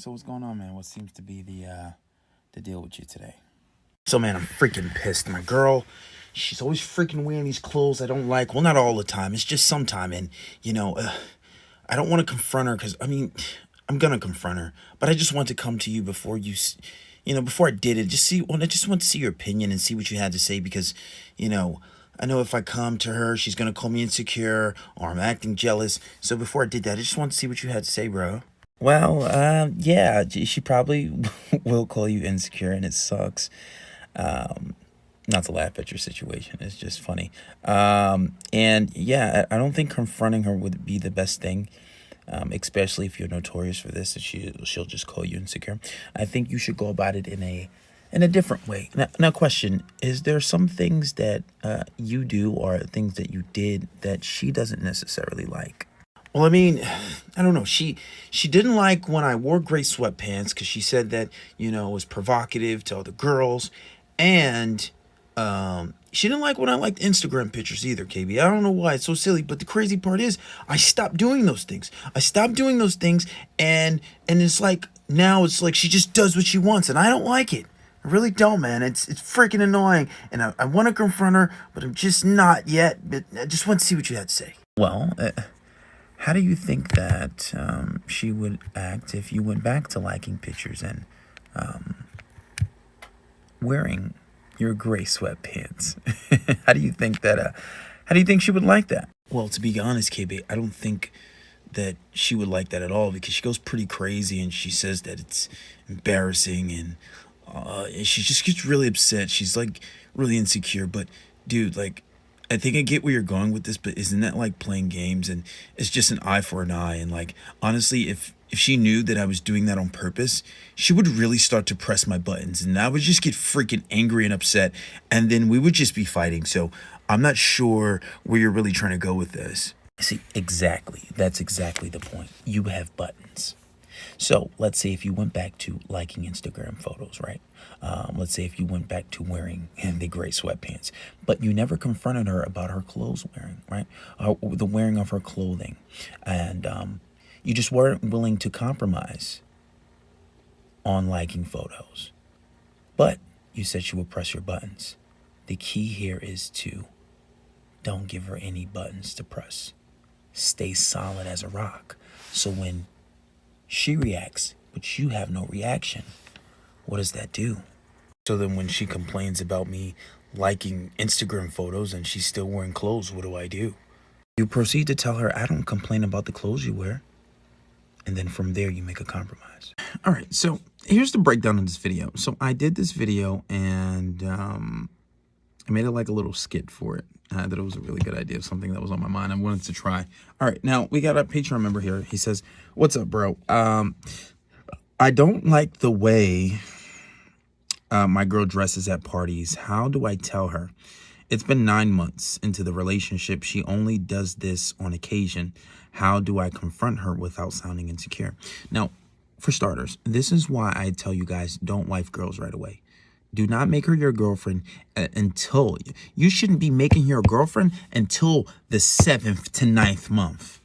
So what's going on, man? What seems to be the deal with you today? So, man, I'm freaking pissed. My girl, she's always freaking wearing these clothes I don't like. Well, not all the time. It's just sometime. And, I don't want to confront her because, I'm going to confront her. But I just want to come to you before before I did it. I just want to see your opinion and see what you had to say because, I know if I come to her, she's going to call me insecure or I'm acting jealous. So before I did that, I just want to see what you had to say, bro. Well, yeah, she probably will call you insecure, and it sucks. Um, Not to laugh at your situation, it's just funny. And yeah, I don't think confronting her would be the best thing, especially if you're notorious for this, and she'll just call you insecure. I think you should go about it in a different way. Now, question: is there some things that you do or things that you did that she doesn't necessarily like? Well, I don't know. She didn't like when I wore gray sweatpants because she said that it was provocative to other girls, and she didn't like when I liked Instagram pictures either. KB, I don't know why it's so silly, but the crazy part is I stopped doing those things. And it's like now it's like she just does what she wants, and I don't like it. I really don't, man. It's freaking annoying, and I want to confront her, but I'm just not yet. But I just want to see what you had to say. Well. How do you think that she would act if you went back to liking pictures and wearing your gray sweatpants? How do you think that? How do you think she would like that? Well, to be honest, KB, I don't think that she would like that at all because she goes pretty crazy and she says that it's embarrassing and she just gets really upset. She's like really insecure, but dude, like. I think I get where you're going with this, but isn't that like playing games and it's just an eye for an eye? And like, honestly, if she knew that I was doing that on purpose, she would really start to press my buttons and I would just get freaking angry and upset. And then we would just be fighting. So I'm not sure where you're really trying to go with this. See, exactly. That's exactly the point. You have buttons. So let's say if you went back to liking Instagram photos, right? Let's say if you went back to wearing the gray sweatpants, but you never confronted her about her clothes wearing, right? The wearing of her clothing. And you just weren't willing to compromise on liking photos. But you said she would press your buttons. The key here is to don't give her any buttons to press. Stay solid as a rock. So when she reacts, but you have no reaction, what does that do? So then when she complains about me liking Instagram photos and she's still wearing clothes, what do? You proceed to tell her, I don't complain about the clothes you wear. And then from there, you make a compromise. All right, so here's the breakdown of this video. So I did this video and I made it like a little skit for it. I thought it was a really good idea, something that was on my mind. I wanted to try. All right, now we got a Patreon member here. He says, what's up, bro? I don't like the way my girl dresses at parties. How do I tell her? It's been 9 months into the relationship. She only does this on occasion. How do I confront her without sounding insecure? Now, for starters, this is why I tell you guys, don't wife girls right away. Do not make her your girlfriend until you shouldn't be making her a girlfriend until the 7th to 9th month.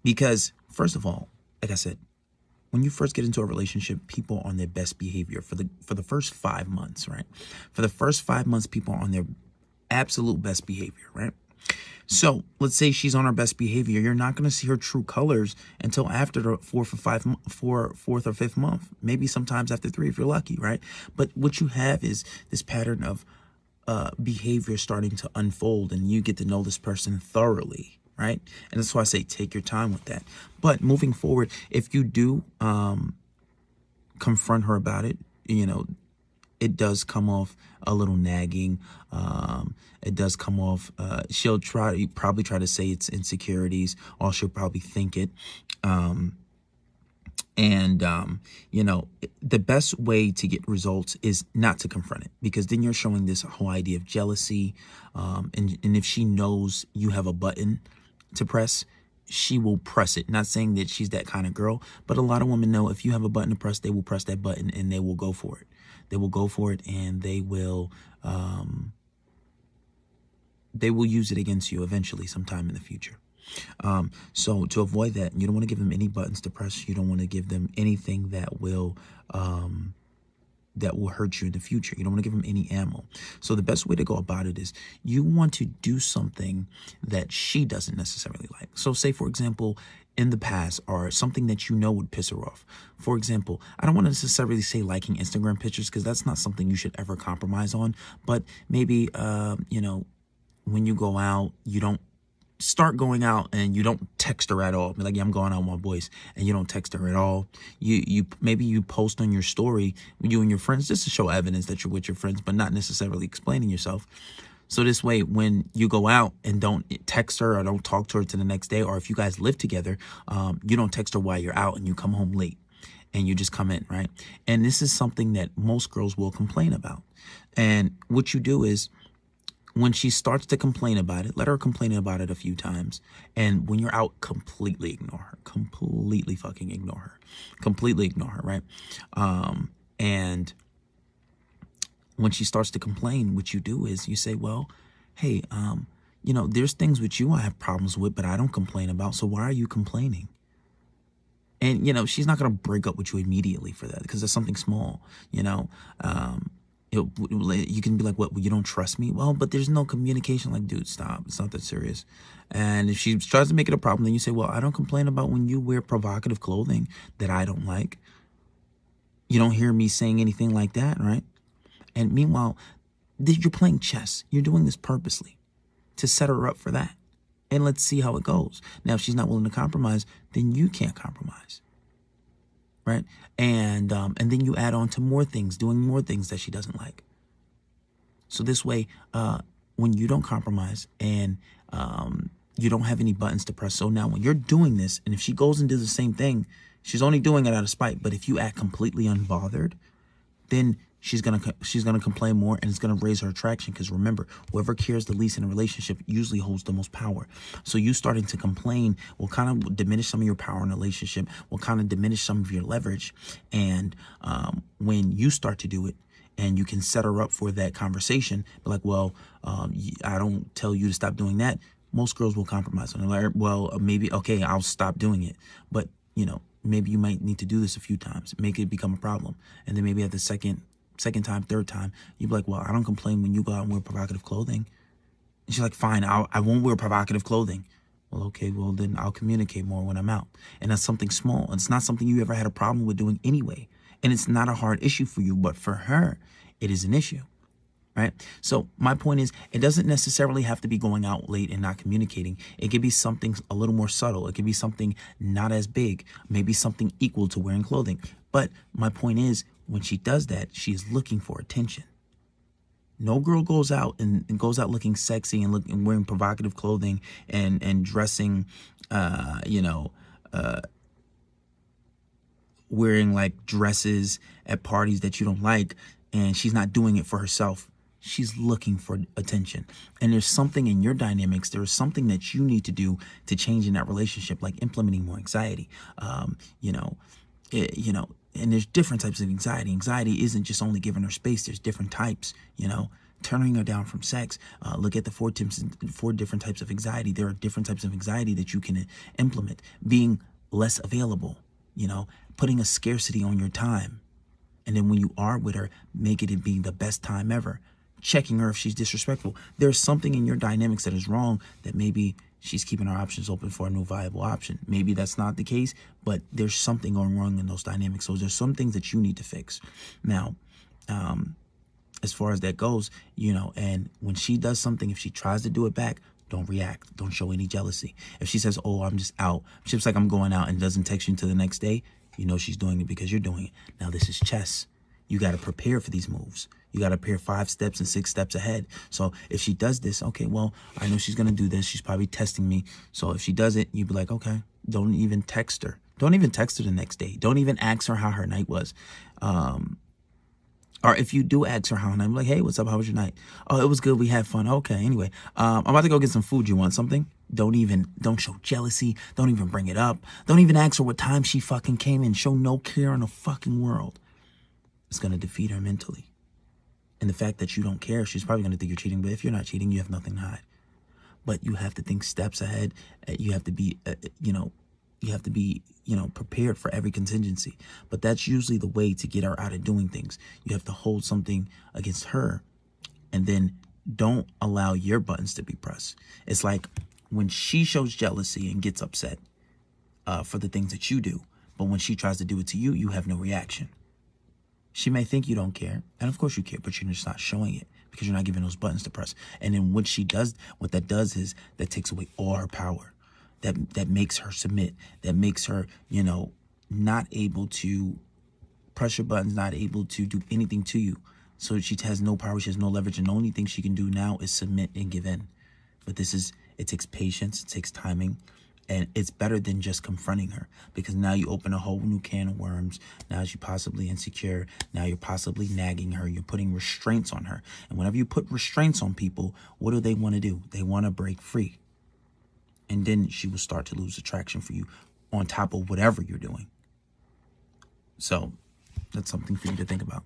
Because first of all, like I said, when you first get into a relationship, people are on their best behavior for the first 5 months, right? For the first 5 months, people are on their absolute best behavior, right? So let's say she's on her best behavior. You're not going to see her true colors until after the fourth or fifth month, maybe sometimes after 3 if you're lucky, right? But what you have is this pattern of behavior starting to unfold, and you get to know this person thoroughly, right? And that's why I say take your time with that. But moving forward, if you do confront her about it, it does come off a little nagging. It does come off. She'll probably try to say it's insecurities, or she'll probably think it. The best way to get results is not to confront it, because then you're showing this whole idea of jealousy. And if she knows you have a button to press, she will press it. Not saying that she's that kind of girl, but a lot of women know if you have a button to press, they will press that button and they will go for it. They will go for it and they will use it against you eventually sometime in the future. So to avoid that, you don't want to give them any buttons to press. You don't want to give them anything that will hurt you in the future. You don't want to give them any ammo. So the best way to go about it is you want to do something that she doesn't necessarily like. So say, for example, in the past, or something that you know would piss her off. For example, I don't want to necessarily say liking Instagram pictures, because that's not something you should ever compromise on. But maybe, when you go out, you don't start going out and you don't text her at all. Be like, yeah, I'm going out with my boys, and you don't text her at all. You maybe you post on your story, you and your friends, just to show evidence that you're with your friends, but not necessarily explaining yourself. So this way, when you go out and don't text her or don't talk to her to the next day, or if you guys live together, you don't text her while you're out and you come home late and you just come in, right? And this is something that most girls will complain about. And what you do is, when she starts to complain about it, let her complain about it a few times. And when you're out, completely ignore her. Completely fucking ignore her. Completely ignore her, right? And when she starts to complain, what you do is you say, well, hey, there's things with you I have problems with, but I don't complain about. So why are you complaining? And, she's not going to break up with you immediately for that, because there's something small, you can be like, what, you don't trust me? Well, but there's no communication. Like, dude, stop. It's not that serious. And if she tries to make it a problem, then you say, well, I don't complain about when you wear provocative clothing that I don't like. You don't hear me saying anything like that, right? And meanwhile, you're playing chess. You're doing this purposely to set her up for that. And let's see how it goes. Now, if she's not willing to compromise, then you can't compromise. Right? And then you add on to more things, doing more things that she doesn't like. So this way, when you don't compromise and you don't have any buttons to press. So now when you're doing this, and if she goes and does the same thing, she's only doing it out of spite. But if you act completely unbothered, then she's gonna complain more, and it's gonna raise her attraction. Because remember, whoever cares the least in a relationship usually holds the most power. So you starting to complain will kind of diminish some of your power in a relationship, will kind of diminish some of your leverage. And when you start to do it, and you can set her up for that conversation, be like, well, I don't tell you to stop doing that. Most girls will compromise on it. Like, well, maybe, okay, I'll stop doing it. But, maybe you might need to do this a few times, make it become a problem. And then maybe at the second time, third time, you'd be like, well, I don't complain when you go out and wear provocative clothing. And she's like, fine, I won't wear provocative clothing. Well, okay, well, then I'll communicate more when I'm out. And that's something small. It's not something you ever had a problem with doing anyway. And it's not a hard issue for you, but for her, it is an issue. Right? So my point is, it doesn't necessarily have to be going out late and not communicating. It could be something a little more subtle. It could be something not as big, maybe something equal to wearing clothing. But my point is, when she does that, she is looking for attention. No girl goes out and goes out looking sexy and wearing provocative clothing and dressing, wearing like dresses at parties that you don't like, and she's not doing it for herself. She's looking for attention. And there's something in your dynamics. There's something that you need to do to change in that relationship, like implementing more anxiety. And there's different types of anxiety. Anxiety isn't just only giving her space. There's different types, turning her down from sex. Look at the four different types of anxiety. There are different types of anxiety that you can implement. Being less available, putting a scarcity on your time. And then when you are with her, make it be the best time ever. Checking her if she's disrespectful. There's something in your dynamics that is wrong, that maybe she's keeping her options open for a new viable option. Maybe that's not the case, but there's something going wrong in those dynamics. So there's some things that you need to fix. Now, as far as that goes, and when she does something, if she tries to do it back, don't react. Don't show any jealousy. If she says, oh, I'm just out, she's like, I'm going out, and doesn't text you until the next day, she's doing it because you're doing it. Now, this is chess. You got to prepare for these moves. You got to prepare 5 steps and 6 steps ahead. So if she does this, okay, well, I know she's going to do this. She's probably testing me. So if she does it, you'd be like, okay, don't even text her. Don't even text her the next day. Don't even ask her how her night was. Or if you do ask her how her night, like, hey, what's up? How was your night? Oh, it was good. We had fun. Okay, anyway, I'm about to go get some food. You want something? Don't show jealousy. Don't even bring it up. Don't even ask her what time she fucking came in. Show no care in the fucking world. It's going to defeat her mentally. And the fact that you don't care, she's probably going to think you're cheating. But if you're not cheating, you have nothing to hide. but you have to think steps ahead. You have to be, prepared for every contingency. But that's usually the way to get her out of doing things. You have to hold something against her, and then don't allow your buttons to be pressed. It's like when she shows jealousy and gets upset for the things that you do, but when she tries to do it to you, you have no reaction. She may think you don't care, and of course you care, but you're just not showing it because you're not giving those buttons to press. And then what she does, what that does is that takes away all her power. That makes her submit. That makes her, not able to press your buttons, not able to do anything to you. So she has no power, she has no leverage, and the only thing she can do now is submit and give in. But it takes patience, it takes timing, and it's better than just confronting her, because now you open a whole new can of worms. Now she's possibly insecure. Now you're possibly nagging her. You're putting restraints on her. And whenever you put restraints on people, what do they want to do? They want to break free. And then she will start to lose attraction for you on top of whatever you're doing. So that's something for you to think about.